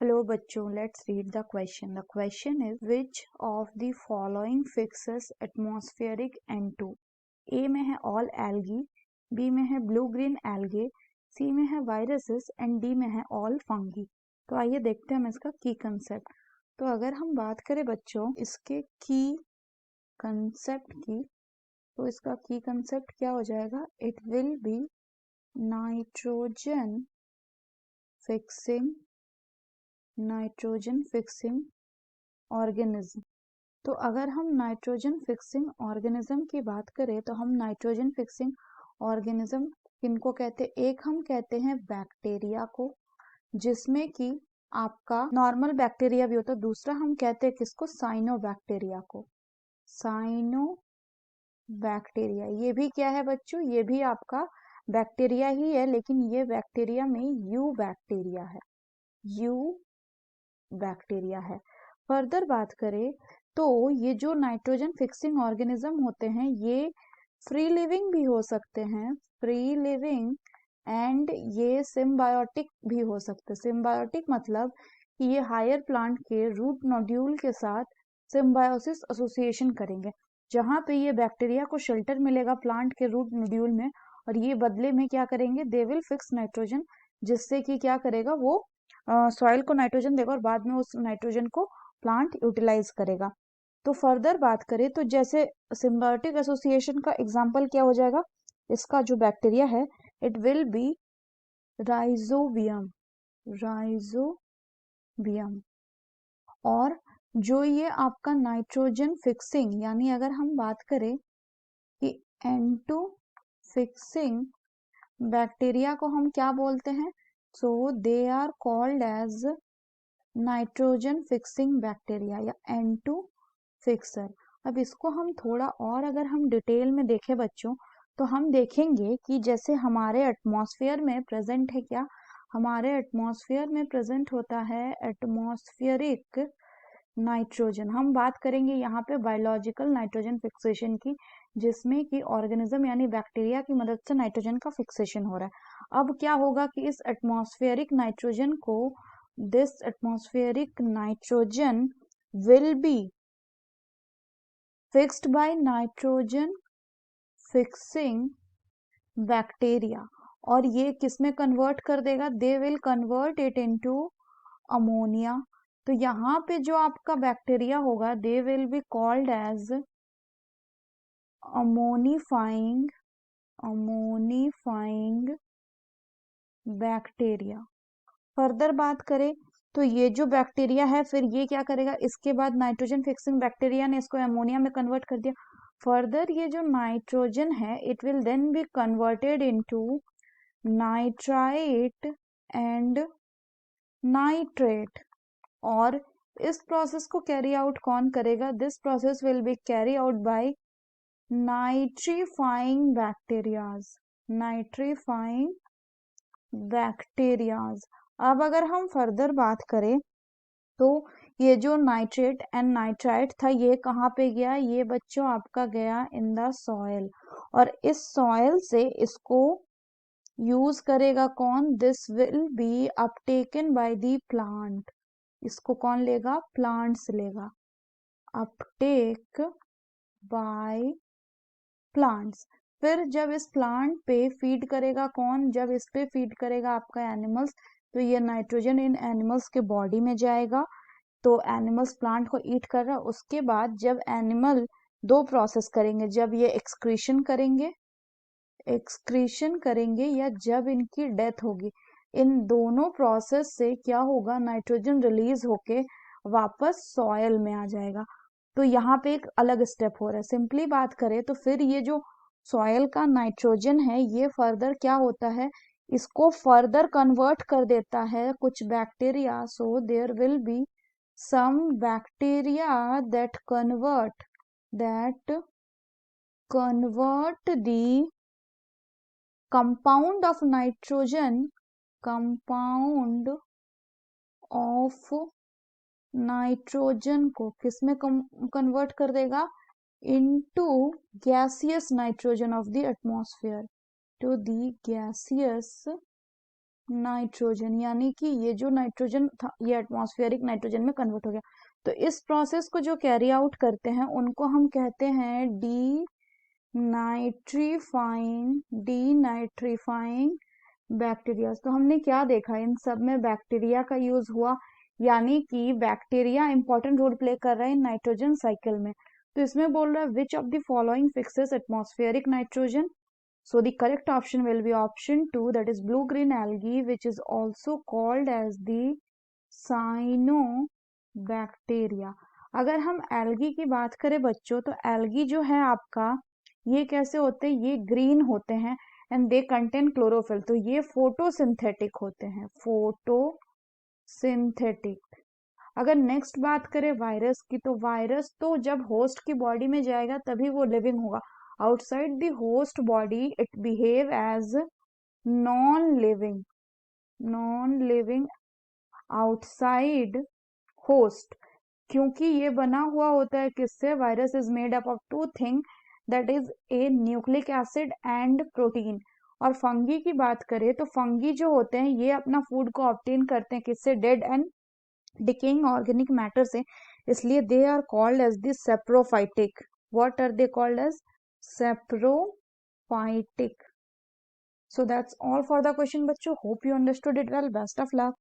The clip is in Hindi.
Hello बच्चों, let's read the question. The question is which of the following fixes atmospheric N2? A में है all algae, B में है blue green algae, C में है viruses and D में है all fungi. तो आइए देखते हैं हम इसका की कंसेप्ट. तो अगर हम बात करें बच्चों इसके की कंसेप्ट की, तो इसका की कंसेप्ट क्या हो जाएगा? It will be nitrogen fixing organism. तो अगर हम नाइट्रोजन फिक्सिंग ऑर्गेनिज्म की बात करें तो हम नाइट्रोजन फिक्सिंग ऑर्गेनिज्म किनको कहते हैं? एक हम कहते हैं बैक्टीरिया को, जिसमें कि आपका नॉर्मल बैक्टीरिया भी होता है. दूसरा हम कहते हैं किसको? साइनोबैक्टीरिया को. साइनोबैक्टीरिया ये भी क्या है बच्चों? ये भी आपका बैक्टीरिया ही है, लेकिन ये बैक्टीरिया में यू बैक्टीरिया है. फर्दर बात करें तो ये जो नाइट्रोजन फिक्सिंग ऑर्गेनिज्म होते हैं ये फ्री लिविंग भी हो सकते हैं, फ्री लिविंग, एंड ये सिम्बायोटिक भी हो सकते हैं. सिम्बायोटिक मतलब कि ये हायर प्लांट के रूट नोड्यूल के साथ सिम्बायोसिस एसोसिएशन करेंगे, जहां पे ये बैक्टीरिया को शेल्टर मिलेगा प्लांट के रूट नोड्यूल में, और ये बदले में क्या करेंगे? दे विल फिक्स नाइट्रोजन, जिससे कि क्या करेगा? वो सॉइल को नाइट्रोजन देगा और बाद में उस नाइट्रोजन को प्लांट यूटिलाइज करेगा. तो फर्दर बात करें तो जैसे सिम्बायोटिक एसोसिएशन का एग्जांपल क्या हो जाएगा? इसका जो बैक्टीरिया है इट विल बी राइजोबियम. और जो ये आपका नाइट्रोजन फिक्सिंग, यानी अगर हम बात करें कि N2 फिक्सिंग बैक्टीरिया को हम क्या बोलते हैं? So they are called as nitrogen fixing bacteria या N2 फिक्सर. अब इसको हम थोड़ा और अगर हम डिटेल में देखें बच्चों, तो हम देखेंगे कि जैसे हमारे एटमॉस्फेयर में प्रेजेंट है, क्या हमारे एटमॉस्फेयर में प्रेजेंट होता है एटमॉस्फेरिक नाइट्रोजन. हम बात करेंगे यहाँ पे बायोलॉजिकल नाइट्रोजन फिक्सेशन की, जिसमें कि ऑर्गेनिज्म यानी बैक्टीरिया की मदद से नाइट्रोजन का फिक्सेशन हो रहा है. अब क्या होगा कि इस एटमॉस्फेरिक नाइट्रोजन को, this atmospheric nitrogen will be fixed by nitrogen fixing bacteria, और ये किसमें कन्वर्ट कर देगा? They will convert it into ammonia. तो यहाँ पे जो आपका बैक्टीरिया होगा they will be called as ammonifying bacteria. Further बात करें तो ये जो बैक्टीरिया है फिर ये क्या करेगा? इसके बाद नाइट्रोजन फिक्सिंग बैक्टीरिया ने इसको अमोनिया में कन्वर्ट कर दिया. फर्दर ये जो नाइट्रोजन है it will then be converted into nitrite and nitrate. और इस प्रोसेस को कैरी आउट कौन करेगा? This process will be carry out by nitrifying bacterias. अब अगर हम फर्दर बात करें तो ये जो नाइट्रेट एंड नाइट्राइट था ये कहाँ पे गया? ये बच्चों आपका गया इन द सॉइल, और इस सॉइल से इसको यूज करेगा कौन? This will be uptaken by the plant. इसको कौन लेगा? प्लांट्स लेगा. Uptake by plants. फिर जब इस प्लांट पे फीड करेगा कौन? जब इस पे फीड करेगा आपका एनिमल्स, तो ये नाइट्रोजन इन एनिमल्स के बॉडी में जाएगा. तो एनिमल्स प्लांट को ईट कर रहा है. उसके बाद जब एनिमल दो प्रोसेस करेंगे, जब ये एक्सक्रीशन करेंगे या जब इनकी डेथ होगी, इन दोनों प्रोसेस से क्या होगा? नाइट्रोजन रिलीज होके वापस सॉयल में आ जाएगा. तो यहाँ पे एक अलग स्टेप हो रहा है. सिंपली बात करें तो फिर ये जो सॉयल का नाइट्रोजन है ये फर्दर क्या होता है? इसको फर्दर कन्वर्ट कर देता है कुछ bacteria. So there will be some bacteria that convert the compound of nitrogen को किसमें कन्वर्ट कर देगा? into gaseous nitrogen of the atmosphere, to the gaseous nitrogen, यानी कि ये जो नाइट्रोजन था ये एटमॉस्फेरिक नाइट्रोजन में कन्वर्ट हो गया। तो इस प्रोसेस को जो कैरी आउट करते हैं उनको हम कहते हैं डीनाइट्रीफाइंग बैक्टीरिया। तो हमने क्या देखा, इन सब में बैक्टीरिया का यूज हुआ, यानी कि बैक्टीरिया इंपॉर्टेंट रोल प्ले कर रहा है इन नाइट्रोजन साइकिल में। तो इसमें बोल रहा है which of the following fixes atmospheric nitrogen. So the correct option will be option 2, that is blue green algae, which is also called as the cyanobacteria। अगर हम एल्गी की बात करें बच्चों, तो एल्गी जो है आपका, ये कैसे होते हैं, ये ग्रीन होते हैं एंड दे कंटेन क्लोरोफिल। तो ये फोटोसिंथेटिक होते हैं, फोटोसिंथेटिक। अगर नेक्स्ट बात करें वायरस की, तो वायरस तो जब होस्ट की बॉडी में जाएगा तभी वो लिविंग होगा। Outside the host body it behave as non living outside host, क्योंकि ये बना हुआ होता है किससे, virus is made up of two thing, that is a nucleic acid and protein. और फंगी की बात करें तो फंगी जो होते हैं ये अपना फूड को ऑब्टेन करते हैं किससे, dead and decaying organic matter से, इसलिए they are called as the saprophytic. What are they called as, saprophytic. So that's all for the question बच्चों, hope you understood it well, best of luck।